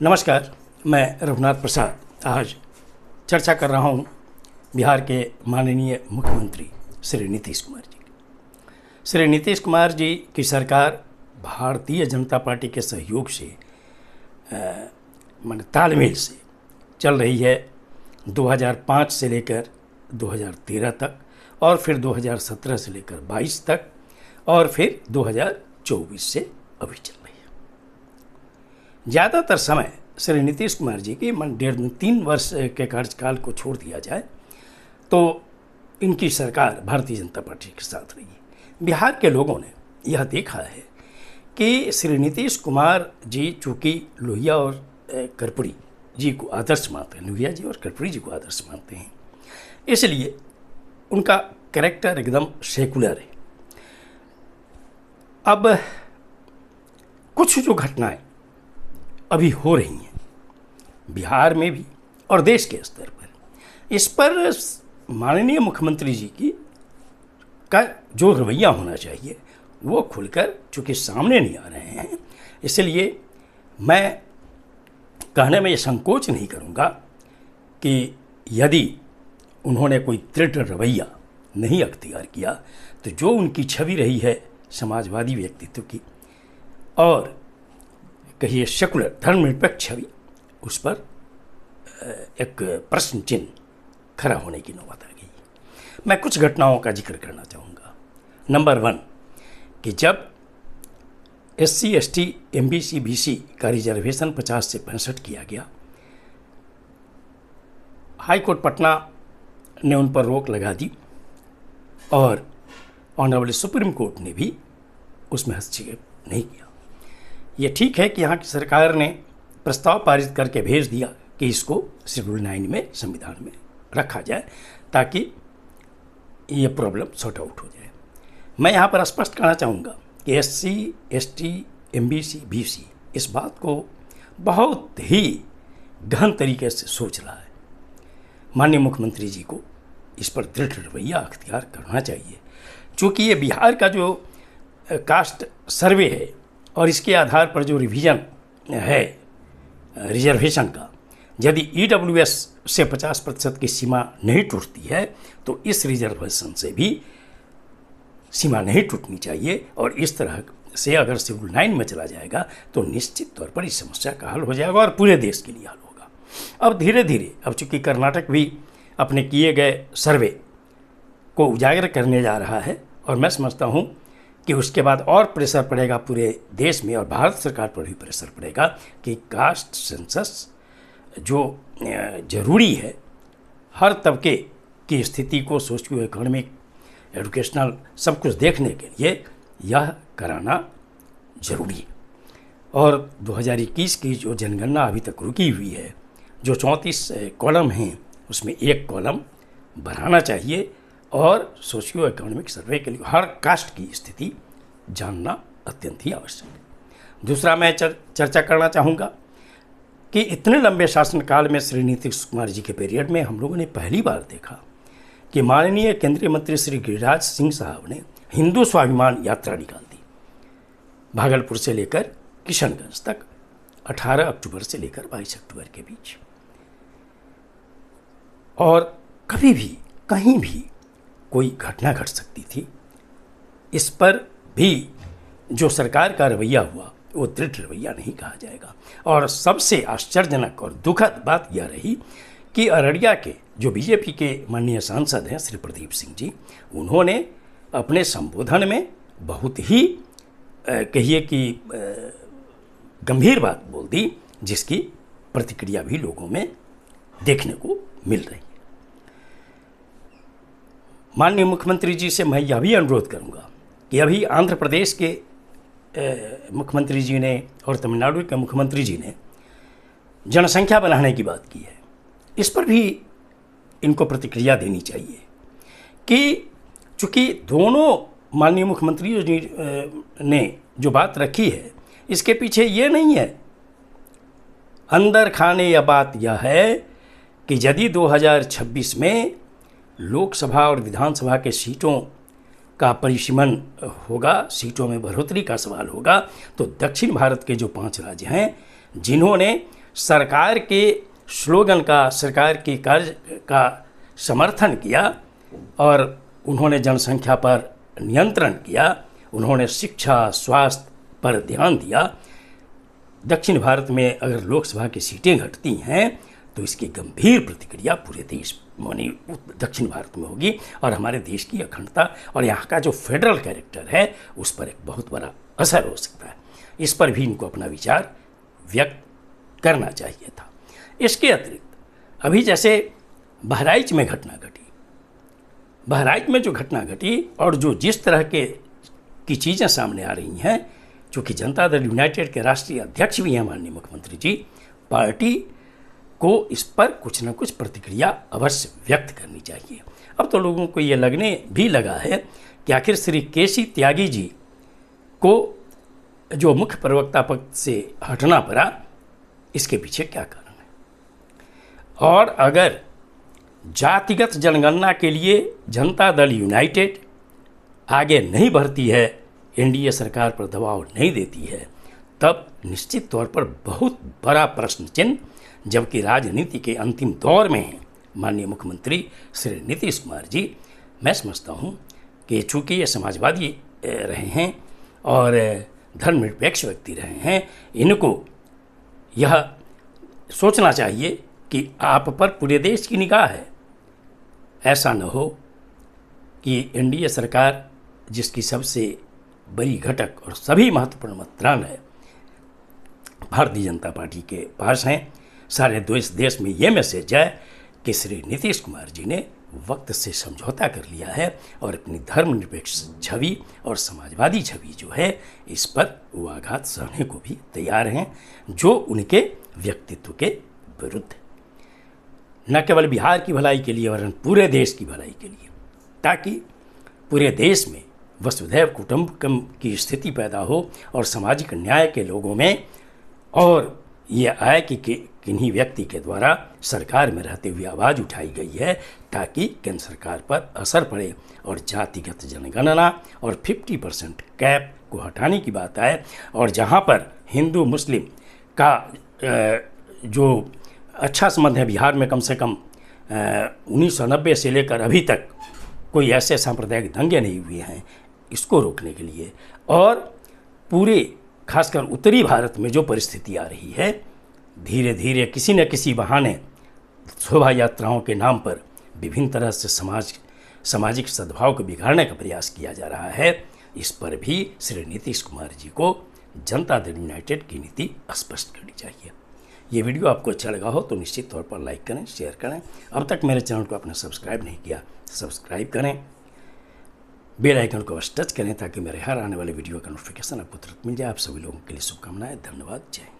नमस्कार, मैं रघुनाथ प्रसाद आज चर्चा कर रहा हूँ बिहार के माननीय मुख्यमंत्री श्री नीतीश कुमार जी। श्री नीतीश कुमार जी की सरकार भारतीय जनता पार्टी के सहयोग से तालमेल से चल रही है 2005 से लेकर 2013 तक, और फिर 2017 से लेकर 22 तक, और फिर 2024 से अभी चल रही है। ज़्यादातर समय श्री नीतीश कुमार जी की 3 वर्ष के कार्यकाल को छोड़ दिया जाए तो इनकी सरकार भारतीय जनता पार्टी के साथ रही है। बिहार के लोगों ने यह देखा है कि श्री नीतीश कुमार जी चूँकि लोहिया और कर्पूरी जी को आदर्श मानते हैं, लोहिया जी और कर्पूरी जी को आदर्श मानते हैं, इसलिए उनका कैरेक्टर एकदम सेकुलर है। अब कुछ जो घटनाएं अभी हो रही हैं बिहार में भी और देश के स्तर पर, इस पर माननीय मुख्यमंत्री जी का जो रवैया होना चाहिए वो खुलकर चूँकि सामने नहीं आ रहे हैं, इसलिए मैं कहने में ये संकोच नहीं करूँगा कि यदि उन्होंने कोई दृढ़ रवैया नहीं अख्तियार किया तो जो उनकी छवि रही है समाजवादी व्यक्तित्व की और कहिए सेकुलर धर्मनिरपेक्ष छवि, उस पर एक प्रश्न चिन्ह खड़ा होने की नौबत आ गई। मैं कुछ घटनाओं का जिक्र करना चाहूँगा। नंबर 1 कि जब SC, ST, MBC, BC का रिजर्वेशन 50 से 65 किया गया, हाई कोर्ट पटना ने उन पर रोक लगा दी और ऑनरेबल सुप्रीम कोर्ट ने भी उसमें हस्तक्षेप नहीं किया। ये ठीक है कि यहाँ की सरकार ने प्रस्ताव पारित करके भेज दिया कि इसको शेड्यूल 9 में संविधान में रखा जाए ताकि ये प्रॉब्लम सॉर्ट आउट हो जाए। मैं यहाँ पर स्पष्ट कहना चाहूँगा कि SC, ST, MBC, BC इस बात को बहुत ही गहन तरीके से सोच रहा है। माननीय मुख्यमंत्री जी को इस पर दृढ़ रवैया अख्तियार करना चाहिए, चूँकि ये बिहार का जो कास्ट सर्वे है और इसके आधार पर जो रिवीजन है रिजर्वेशन का, यदि EWS से 50% की सीमा नहीं टूटती है तो इस रिजर्वेशन से भी सीमा नहीं टूटनी चाहिए, और इस तरह से अगर शेड्यूल 9 में चला जाएगा तो निश्चित तौर पर इस समस्या का हल हो जाएगा और पूरे देश के लिए हल होगा। अब धीरे धीरे अब चूँकि कर्नाटक भी अपने किए गए सर्वे को उजागर करने जा रहा है और मैं समझता हूँ कि उसके बाद और प्रेशर पड़ेगा पूरे देश में और भारत सरकार पर भी प्रेशर पड़ेगा कि कास्ट सेंसस जो ज़रूरी है हर तबके की स्थिति को सोशियो इकोनॉमिक एजुकेशनल सब कुछ देखने के लिए यह कराना ज़रूरी है। और 2021 की जो जनगणना अभी तक रुकी हुई है, जो 34 कॉलम हैं उसमें एक कॉलम बढ़ाना चाहिए और सोशियो इकोनॉमिक सर्वे के लिए हर कास्ट की स्थिति जानना अत्यंत ही आवश्यक है। दूसरा मैं चर्चा करना चाहूँगा कि इतने लंबे शासनकाल में श्री नीतीश कुमार जी के पीरियड में हम लोगों ने पहली बार देखा कि माननीय केंद्रीय मंत्री श्री गिरिराज सिंह साहब ने हिंदू स्वाभिमान यात्रा निकाल दी, भागलपुर से लेकर किशनगंज तक 18 अक्टूबर से लेकर 22 अक्टूबर के बीच। और कभी भी कहीं भी कोई घटना घट सकती थी, इस पर भी जो सरकार का रवैया हुआ वो दृढ़ रवैया नहीं कहा जाएगा। और सबसे आश्चर्यजनक और दुखद बात यह रही कि अररिया के जो बीजेपी के माननीय सांसद हैं श्री प्रदीप सिंह जी, उन्होंने अपने संबोधन में बहुत ही कहिए कि गंभीर बात बोल दी, जिसकी प्रतिक्रिया भी लोगों में देखने को मिल रही है। माननीय मुख्यमंत्री जी से मैं यह भी अनुरोध करूंगा कि अभी आंध्र प्रदेश के मुख्यमंत्री जी ने और तमिलनाडु के मुख्यमंत्री जी ने जनसंख्या बढ़ाने की बात की है, इस पर भी इनको प्रतिक्रिया देनी चाहिए कि चूँकि दोनों माननीय मुख्यमंत्री जी ने जो बात रखी है इसके पीछे ये नहीं है, अंदर खाने यह बात यह है कि यदि 2026 में लोकसभा और विधानसभा के सीटों का परिसीमन होगा, सीटों में बढ़ोतरी का सवाल होगा, तो दक्षिण भारत के जो 5 राज्य हैं जिन्होंने सरकार के स्लोगन का, सरकार के कार्य का समर्थन किया और उन्होंने जनसंख्या पर नियंत्रण किया, उन्होंने शिक्षा स्वास्थ्य पर ध्यान दिया। दक्षिण भारत में अगर लोकसभा की सीटें घटती हैं तो इसकी गंभीर प्रतिक्रिया पूरे देश मानी दक्षिण भारत में होगी और हमारे देश की अखंडता और यहाँ का जो फेडरल कैरेक्टर है उस पर एक बहुत बड़ा असर हो सकता है। इस पर भी इनको अपना विचार व्यक्त करना चाहिए था। इसके अतिरिक्त अभी जैसे बहराइच में घटना घटी, बहराइच में जो घटना घटी और जो जिस तरह की चीज़ें सामने आ रही हैं, चूँकि जनता दल यूनाइटेड के राष्ट्रीय अध्यक्ष भी हैं माननीय मुख्यमंत्री जी, पार्टी को इस पर कुछ न कुछ प्रतिक्रिया अवश्य व्यक्त करनी चाहिए। अब तो लोगों को ये लगने भी लगा है कि आखिर श्री केसी त्यागी जी को जो मुख्य प्रवक्ता पद से हटना पड़ा, इसके पीछे क्या कारण है। और अगर जातिगत जनगणना के लिए जनता दल यूनाइटेड आगे नहीं बढ़ती है, एनडीए सरकार पर दबाव नहीं देती है, तब निश्चित तौर पर बहुत बड़ा प्रश्न चिन्ह, जबकि राजनीति के अंतिम दौर में हैं माननीय मुख्यमंत्री श्री नीतीश कुमार जी। मैं समझता हूँ कि चूँकि ये समाजवादी रहे हैं और धर्मनिरपेक्ष व्यक्ति रहे हैं, इनको यह सोचना चाहिए कि आप पर पूरे देश की निगाह है। ऐसा न हो कि एनडीए सरकार, जिसकी सबसे बड़ी घटक और सभी महत्वपूर्ण मतदान है भारतीय जनता पार्टी के पास हैं, सारे देश में ये मैसेज जाए कि श्री नीतीश कुमार जी ने वक्त से समझौता कर लिया है और अपनी धर्मनिरपेक्ष छवि और समाजवादी छवि जो है, इस पर वो आघात सहने को भी तैयार हैं, जो उनके व्यक्तित्व के विरुद्ध है। न केवल बिहार की भलाई के लिए वरन पूरे देश की भलाई के लिए, ताकि पूरे देश में वसुधैव कुटुंबकम की स्थिति पैदा हो और सामाजिक न्याय के लोगों में और ये आए कि किन्हीं व्यक्ति के द्वारा सरकार में रहते हुए आवाज़ उठाई गई है, ताकि केंद्र सरकार पर असर पड़े और जातिगत जनगणना और 50% कैप को हटाने की बात आए, और जहाँ पर हिंदू मुस्लिम का जो अच्छा संबंध है बिहार में, कम से कम 1990 से लेकर अभी तक कोई ऐसे सांप्रदायिक दंगे नहीं हुए हैं, इसको रोकने के लिए, और पूरे खासकर उत्तरी भारत में जो परिस्थिति आ रही है, धीरे धीरे किसी न किसी बहाने शोभा यात्राओं के नाम पर विभिन्न तरह से सामाजिक सद्भाव को बिगाड़ने का प्रयास किया जा रहा है। इस पर भी श्री नीतीश कुमार जी को जनता दल यूनाइटेड की नीति स्पष्ट करनी चाहिए। ये वीडियो आपको अच्छा लगा हो तो निश्चित तौर पर लाइक करें, शेयर करें। अब तक मेरे चैनल को आपने सब्सक्राइब नहीं किया, सब्सक्राइब करें, बेल आइकन को अवश्य टच करें ताकि मेरे हर आने वाले वीडियो का नोटिफिकेशन आपको तुरंत मिल जाए। आप सभी लोगों के लिए शुभकामनाएं। धन्यवाद। जय हिंद।